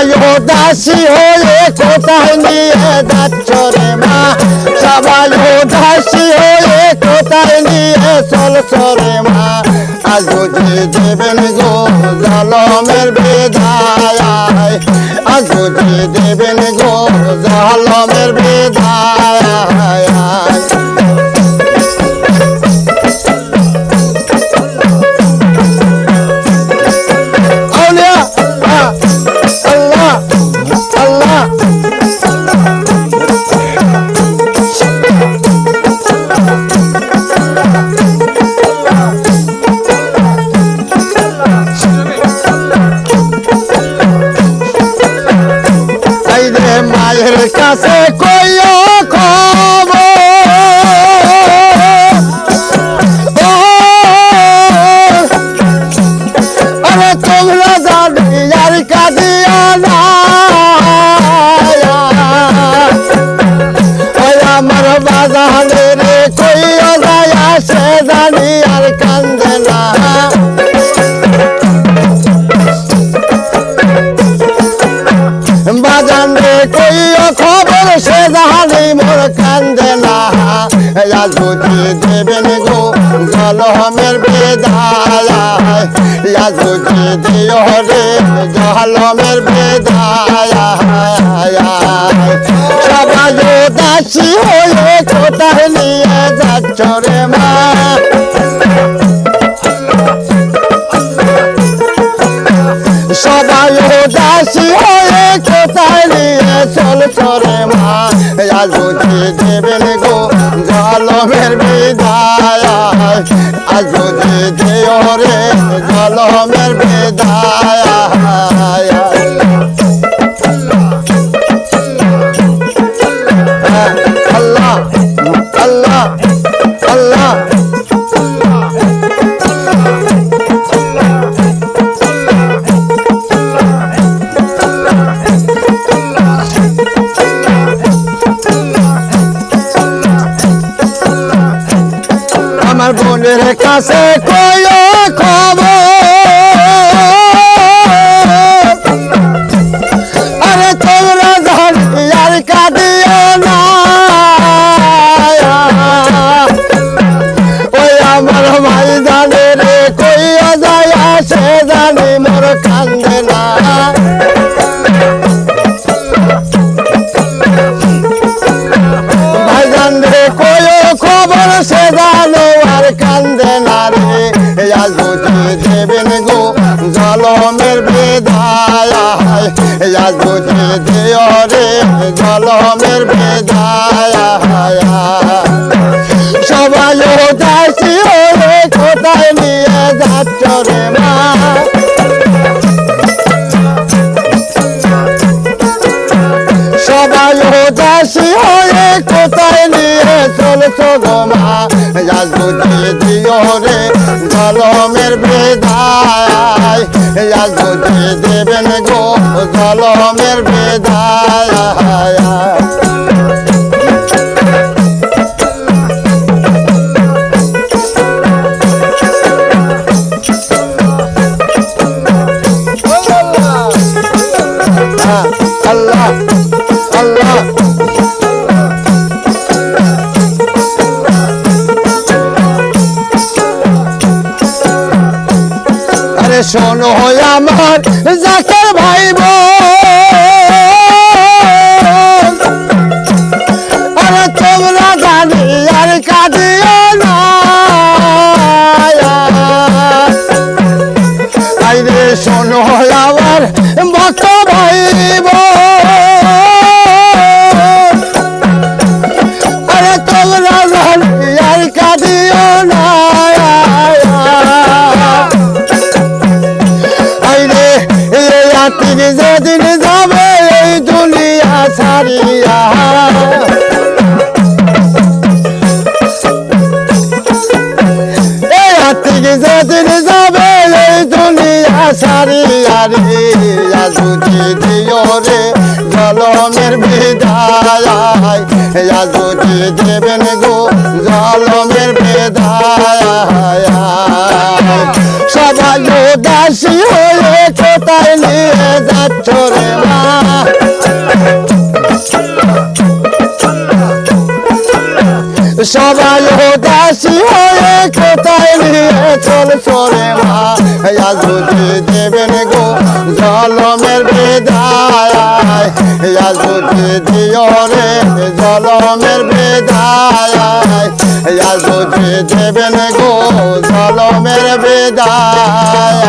সবাই উদাসী হয়ে কোথায় নিয়ে যাচ্ছ রে মা সবাই উদাসী হয়ে কোথায় নিয়ে চলছ রে মা আজ বুঝি দেবেন গো জালমের বিদায় আজ বুঝি দেবেন গো জালমের বিদায় মায়ের কাছে কইও খবর আরে তোমরা জানি আর কাঁদিয়া না ওই আমার বাজানে রে কইও যায় সে জানি আর কান্দে না বাজান রে কইও খবর সে জানি মোর কান্দে না আজ বুঝি দেবেন গো জালমের বিদায় আজ বুঝি দিও রে জালমের বিদায় সবাই উদাসী হয়ে কোথায় নিয়ে যাচ্ছ রে মা সবাই উদাসী হয়ে কোথায় নিয়ে চলছ রে মা আজ বুঝি দেবেন গো জালমের বিদায় আজ বুঝি দিও রে জালমের বিদায় আল্লাহ আল্লাহ আল্লাহ আমার বোনের কাছে কইও খবর আরে তোমরা জানি আর কাঁদিও না ওই আমার ভাই জানে রে কইও যায় সে জানি মোর কান্দে না ভাই জানে কইও খবর সে জানো আর কান্দে না রে আজ বুঝি দেবেন গো জালমের বিদায় আজ বুঝি দিও রে জালমের বিদায় সবাই উদাসী হয়ে কোথায় নিয়ে যাচ্ছ রে মা সবাই উদাসী হয়ে কোথায় নিয়ে চলছ গো মা আজ বুঝি দিও রে জালমের বিদায় আজ বুঝি দেবেন গো জালমের বিদায় আল্লাহ আল্লাহ আরে শোনো আমার জাকের ভাই বোন আরে তোমরা জানি আর কাঁদিও না আরে শোনো আমার ভক্ত ভাই বোন আরে তোমরা জানি আর কাঁদিও না তিনি যেদিন যাবে এই দুনিয়া ছাড়িয়া তিনি যেদিন যাবে এই দুনিয়া ছাড়িয়া রে আজ বুঝি দিও রে জালমের বিদায় আজ বুঝি দেবেন গো জলমের বেদায় সবাই উদাসী হয়ে কোথায় নিয়ে যাচ্ছ রে মা সবাই উদাসী হয়ে কোথায় নিয়ে চলছ রে মা যদি দেবেন গো জলমের বেদায় যদি দিও রে জলমের বেদায় যদি দেবেন গো জলমের বেদায়